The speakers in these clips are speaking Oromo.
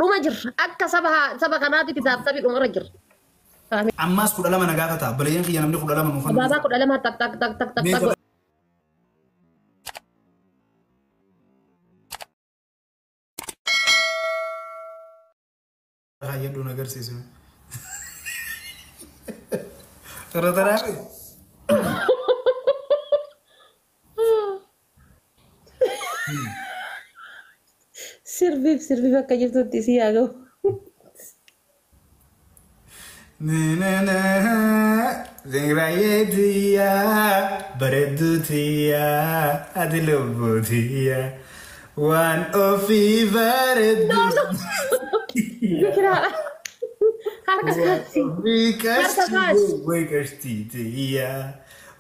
روما جر أكا سبها قناتي في ذاب سبي روما جر فاهمين Ammas kudha lama nagaa kata balayyeen kiyya namni kudha lama nuufan بابا كل لما تك تك تك تك تك mee تك fayyadu nagarsiisu. Tara. سيرفي فكا جبتو تيسياغو Zingrayetiya baredutiya adilubutiya one ofi baredu ذكرى حركة كاسي wikastitiya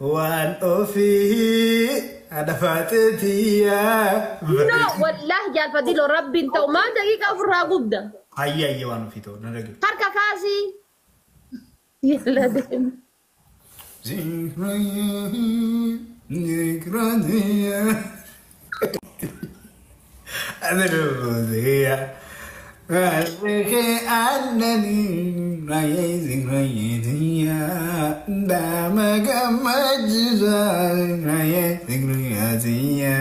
one ofi adafatetiya لا والله جال فديلو ربي انت وما دقيقة في الراقب ده hayya one ofi to naragi حركة كاسي يلا دم ذكريا أدربوذيا أشكي أنني رأي ذكرياتيا دامك مجزا رأي ذكرياتيا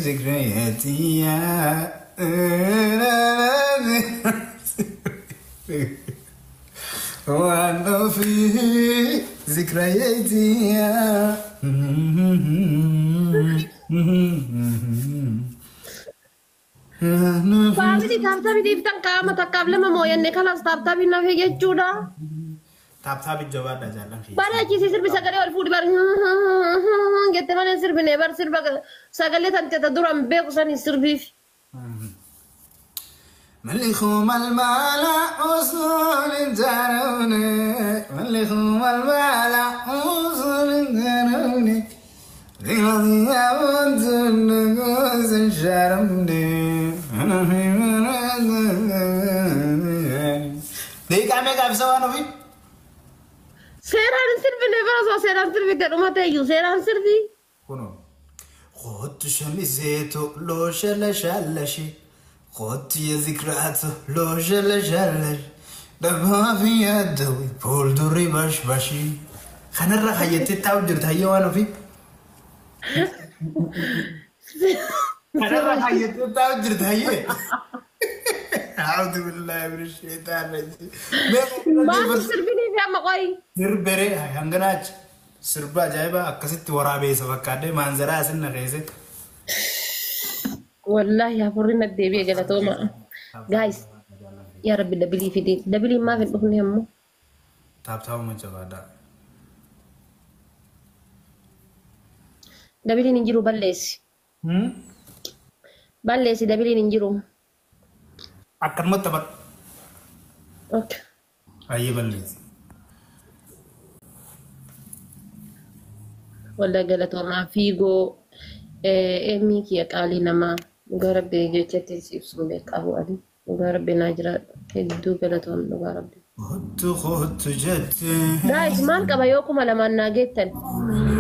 ذكرياتيا وأنا في ذكرياتي فاهمتي تابتابي ديفتن قامة قبل ما موين خلاص تابتابي نفي جتشودا تاب الجواب ده جالن في بارا چیزی سر بساگلی اور فوڈ بار گتے مانے سر بنیبر سر بگ ساگلی تنتے تدورم بے قسانی سر بیف ملكهم المال أصول جاروني ملكهم المال أصول جاروني ذي يا بنت النقوس شاروني أنا في مراد ديك عمي قاف سوانو في سيران سر بنیبر سو سيران سر بي کرو ماتے یو سيران سر بي كونو خدت شميزيتو لو شلشي خدت يا ذكرياته لو شلش دبها في يدوي بول دوري بشي خنا الرا خيتي تاوجر تهيا وانا في خنا الرا خيتي تاوجر تهيا أعوذ بالله من الشيطان الرجيم ما سر بني في مقاي سر بري هنغناج سربا جايبا أكست ورابي سبكادي منظرة أسن غيزة والله يا فرنا الدبي جلتوما جايز يا رب دبلي في دي دبلي ما في الأغنية مو تاب ما جوادا دبلي ننجرو بلسي دبلي ننجرو أكن متبت اوكي أي بلز ولا جلتوما فيجو إيمي كي قالي نما غرب جيتي سيبسم بك أهو أدي غرب ناجرا كدو جلتون غرب خدت جت guys man kaba yoo kuma lamaan naageettan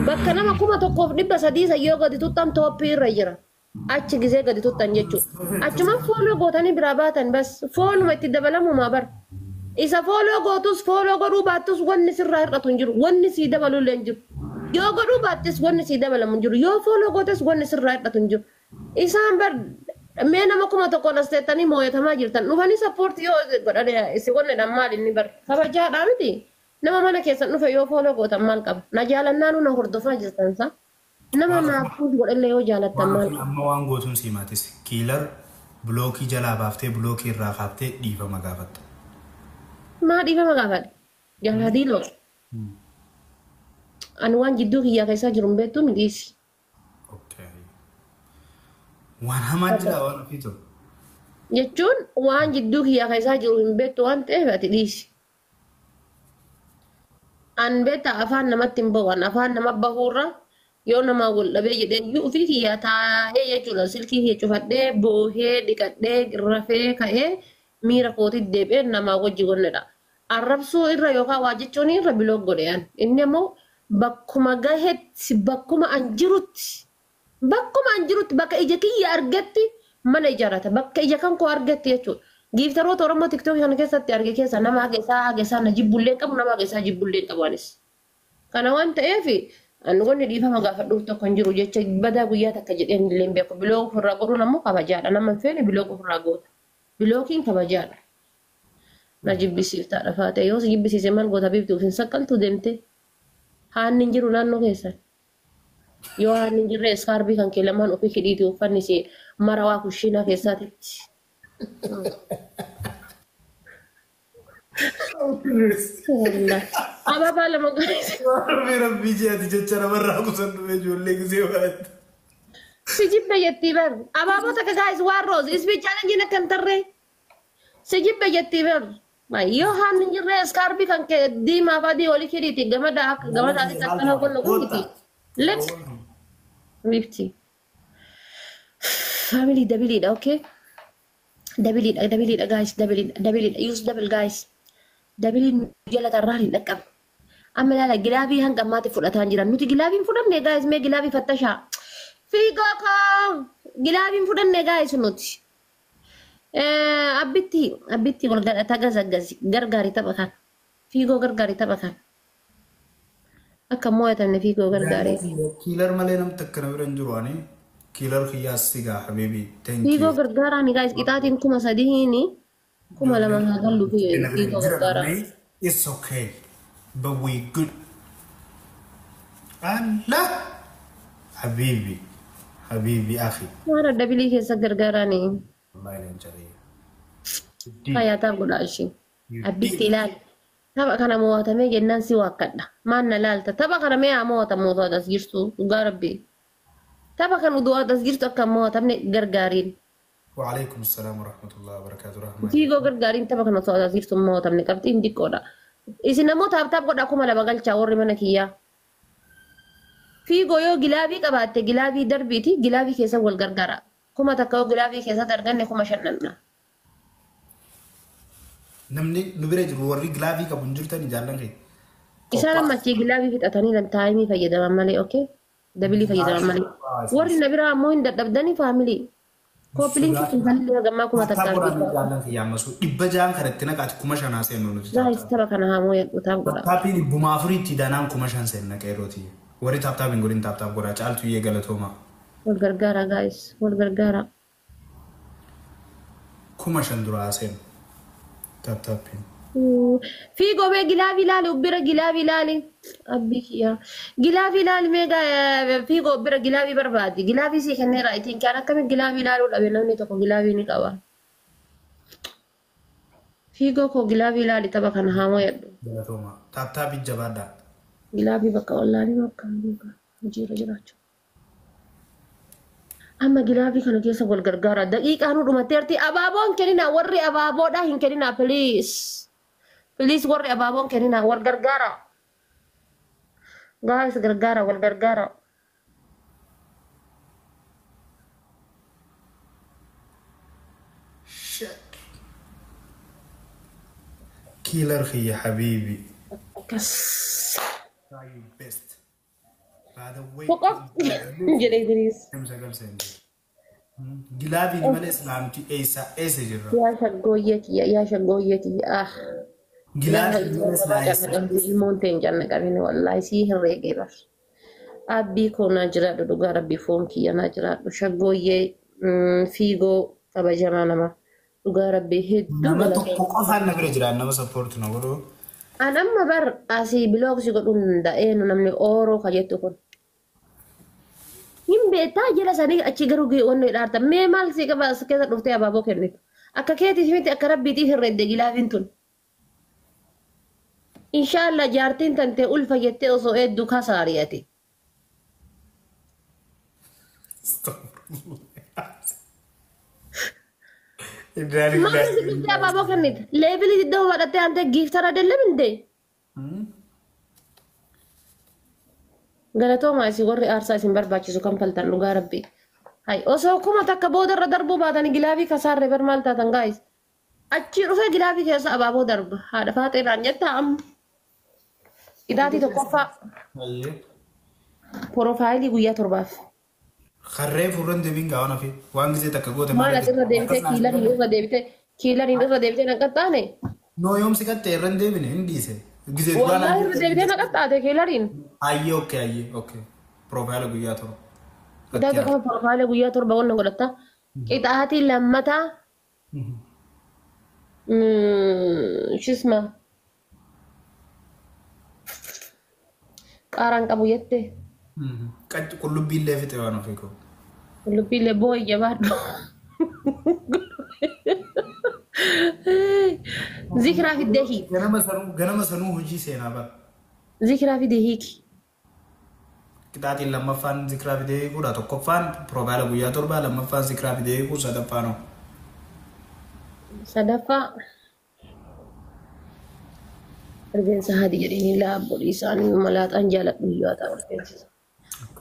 bakka nama kuma tokkoof 100 yoo gadi tuttan tooppii irra jira achi gisee gadi tuttan jechuudha achuma fooloo gootanii biraa baatan bas fooluma itti dabalamumaa bar isa fooloo gootus fooloo godhuu baattus wanni sirraa hir'atu hin jiru wanni sii dabalullee hin jiru yoo godhuu baattis wanni sii dabalamu hin jiru yoo fooloo gootes wanni sirraa hir'atu hin jiru isaan bar mee nama kuma tokkoon as teettanii moo'atamaa jirtan dhufanii sappoortii yoo godhane isi wanneedhaan maal inni bar kabajaadhaa miti nama mana keessan dhufe yoo fooloo gootan maal qaba na jaalannaan na hordofaa jirtan sa nama naafuu godhallee yoo jaalattan maal amma waan gootuun siimatis kiilar blookii jalaa baaftee blookii irraa kaaftee dhiifama gaafatta. maa dhiifama gaafadhe jaalaa diiloo ani waan jidduu kiyyaa keessaa jiru hin beektu midhiisi. Waan hamaa jira waan ofiitu. Jechuun waan jidduu kiyyaa keessaa jiru hin beektu waan ta'eef ati dhiisi. An beekta afaan namatti hin bahu afaan nama bahuurra yoo nama wal dhabee jedhee iyyuu ofii kiyyaa taa'ee jechuudha silkii kiyya cufadhee boohee dhiqadhee rafee ka'ee miira kootitti deebi'ee namaa wajji gonnedha. Arrabsuu irra yookaan waa jechuun irra biloog godhean inni immoo bakkuma gaheetti bakkuma an jirutti bakkuma an jirutti bakka ija kiyya argetti mana ijaarata bakka ija kan koo argetti jechuudha. Giiftaroota Oromoo TikTok kana keessatti arge keessa nama hageessaa na jibbullee qabu nama hageessaa jibbullee qabu anis. Kana waan ta'eef wanni dhiifama gaafadhuuf tokko hin jiru jecha badaa guyyaa takka jedheen illee beeku biloo ofirraa godhuun ammoo kabajaadha nama hin feene biloo ofirraa goota. Bilookiin kabajaadha. Na jibbisiiftaadha faate yoo si jibbisiise maal goota biiftuuf hin saqqaltu deemte haanni hin jiru naannoo keessan. Yoo haanni hin jirre iskaarbii kan kee lamaan ofii hidhiiti uffanni si marawaa kushiinaa keessaatitti. Ababa lama guys. Rabbi jati jecha namarraa kusannu ijoollee gisee waatti. Si jibbe jetti bar. Ababa taka guys waan roos isbi challenge na kan tarre. Si jibbe jetti bar. Yoo haan hin jirre iskaarbii kan kee diimaa fi adii olii hidhiiti gamada akkana kun nuti. Let's 50. Family double okay? Double guys, double use double guys. Double jala tarraan dhaqqab. Amma laala gilaabii hanga ammaatti fudhataan jiran. Nuti gilaabii fudhanne guys, mee gilaabii fattashaa. Fiigoo koo gilaabii fudhanne guys nuti. Abbitti wal tagazaggazi gargaari tapha kan. Fiigoo gargaari tapha kan. Akka moo'atamne fiigoo gargaari. Kiilar malee namni takka na bira hin jiru ani. Kiilar kiyyaas sigaa habibi. Fiigoo gargaaraani guys qixaatiin 3,000 2,000 haa gallu fiigoo gargaaraa. It's okay, but we good. Allah, habibi, habibi akhi. Mara dabilii keessa gargaaraani. Wallahi leen jaree. Fayyataa godhaa ishee. Abbitti ilaali. Tapha kana mo'atamee jennaan si waakkadha. Maan na laalta. Tapha kana mee haa mo'atamu otoo adas jirtu dhugaa rabbii. Tapha kan uduu adas jirtu akka mo'atamne gargaariin. وعليكم السلام ورحمة الله وبركاته رحمة. Fiigoo gargaariin tapha kana otoo adas jirtu mo'atamne qabxiin xiqqoodha. Isin ammoo taaptaap godhaa kuma lama galchaa warri mana kiyyaa. Fiigoo yoo gilaabii qabaatte gilaabii darbiiti gilaabii keessa wal gargaara. Kuma takka yoo gilaabii keessatti arganne 5,000. Namni nu bira jiru warri gilaabii qabu hin jirtani jaallan kee. Isaan amma achii gilaabii fixatanii lan taa'imii fayyadaman malee okay? Dabilii fayyadaman malee. Warri na biraa ammoo hin dadhabdanii faamilii. Koppiliin kiyyaallee gammaa kuma takka argina. Jaallan kee yaammasu dhibba jaan kanatti naqaati 5,000 seennu nuti. Guys tapha kana haa moo'atu taap godha. Taappiin dhibbumaa afuriitti danaan 5,000 seenna qeerooti. Warri taaptaapiin godhin taaptaap godhaa caaltu iyyee galatooma. Wal gargaara guys wal gargaara. 5,000 duraa seennu. Taaptaapiin. Fiigoo mee gilaabii ilaali ubbira gilaabii ilaali. Abbii kiyyaa. Gilaabii ilaali mee fiigoo ubbira gilaabii barbaadi. Gilaabii sii kenneera itiin kaan akkamiin gilaabii ilaaluu dhabe namni tokko gilaabii ni qaba. Fiigoo koo gilaabii ilaali tapha kana haa moo'adhu. Galatooma. Taaptaapiin jabaadhaa. Gilaabii bakka wallaanii bakka hojiirra jiraachuu. Amma gilaabii kana keessa wal gargaara. Daqiiqaa nu dhumatteerti. Abaaboon kenninaa warri abaaboodhaa hin kenninaa please. Please warri abaaboon kenninaa wal gargaara. Guys gargaara wal gargaara. Kiilar khiyya habibi. Kas. Try your best. By the way, Pokok jedhe Idris. Gilaabii malee islaamti eessa jirra? Yaa shaggooyyeti yaa shaggooyyeti ah. Gilaabii malee islaamti. Ilmoon ta'e hin janna qabine wallahi sii hin reegee bar. Abbii koo naa jiraadhu dhugaa rabbii foon kiyya naa jiraadhu shaggooyyee fiigoo kabajamaa nama dhugaa rabbii hedduu. Nama tokko qofaan na bira jiraan nama sappoortu na godhuu. An amma bar asii bilooksi godhuun danda'ee namni ooroo ka jettu kun. Hin beektaa jala sanii achi garuu wanni dhaarta mee maal si qaba as keessa dhuftee abaaboo kennitu. Akka keetiif miti akka rabbiitiif hirreedde gilaabiin tun. Inshaallah jaartiin tantee ulfa jettee osoo hedduu kasaariyate. Maal si dhuftee abaaboo kennita? Leebilii iddoo badhattee hantee giiftara adeellam hintee? Galatooma isin warri aarsaa isin barbaachisu kan faltan dhugaa rabbii. Hai osoo kuma takka boodarra darbuu baatanii gilaabii kasaarree bar maal taatan gaayis. Achi dhufee gilaabii keessa abaaboo darba. Haadha faaxeedhaan jettaa amma. Idaatii tokkoffaa. Porofaayilii guyyaa 7. خريف ورند بينجا وانا في وان جزي تكغوت ما لا ترى ديبته كيلر ديبته نقطاني نو يوم سكت رند بين هندي سي جزي والله ديبته نقطاته كيلرين اي اوكي بروفايل غيا تو ده كم بروفايل غيا تربا ون غلطه قطعتي لمتا شو اسمه قارن قبو يته كل بيله في تيوانو فيكو لبي لبوي جباد ذكرى في الدهي غنم سنو هجي سينا با ذكرى في دهيك كتاتي لما فان ذكرى في دهي كودا تو كفان بروفايل غيا تربا لما فان ذكرى في دهي كو سدفانو صدفة رجال سهادي جريني لا بوليسان ملات أنجلت بيوتا ورفينسا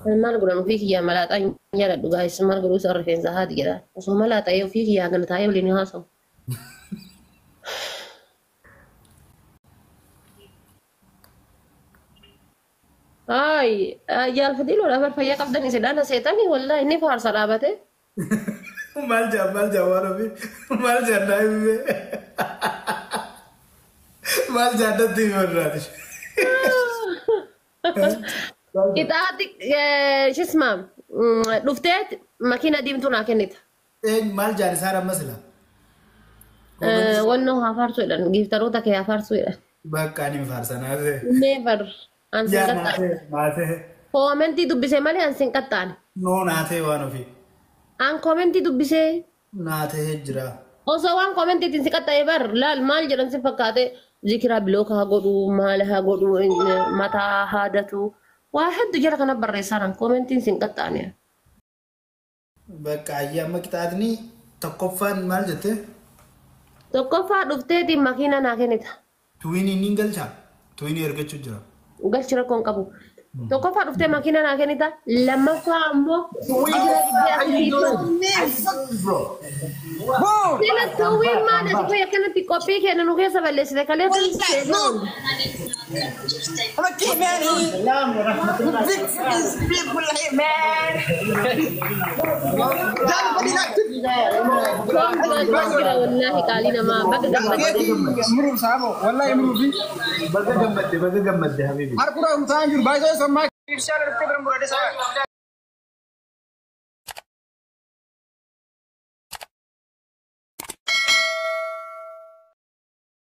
المال قلنا فيك يا ملات أنجلت دوغايس مال قلنا سرفين سهادي جدا وصو ملات أيو فيك يا قلنا تايو ليني هاسم هاي يا الفديل ولا فرفيا قبضني سيدانا سيتاني والله إني فارسة رابته مال جا وانا في مال جا نايم مال جا ندي مرات إتاتك شو اسمه لفتات ماكينة دي متونا كنت مال جا سارة مثلا وانه هافارسو إلان جيفتروتك يا فارسو إلان بكاني فارسنا هذا never ansin يا kattaan ماته koomenti dubbisee malee ansin kattaan نو ناته وانا في an koomenti dubbisee ناته هجرة osoo waan koomentiitiin si qaxxa'e bar laal maal jedhan si fakkaate zikiraa bilooka haa godhu maal haa godhu mataa haadatu waa hedduu jara kana barreessaaran koomentiin sin qaxxaane بكا أيام كتاتني تقفان مال جته tokkoffaa dhufteetiin makiina naa kennita تويني نينجل شا تويني أرجع تجرا galchi rakkoon qabu tokkoffaa dhuftee makiina naa kennita lammaffaa ammoo sila tuwiin maal ati fayya kanatti qophii kenna nu keessa balleessite kalee Look at man, big these people here, man. والله قالي ما بقى مرور صاحبه والله يمرور فيه. بقى جمد حبيبي. أركض أمتان جل بايزه سماك.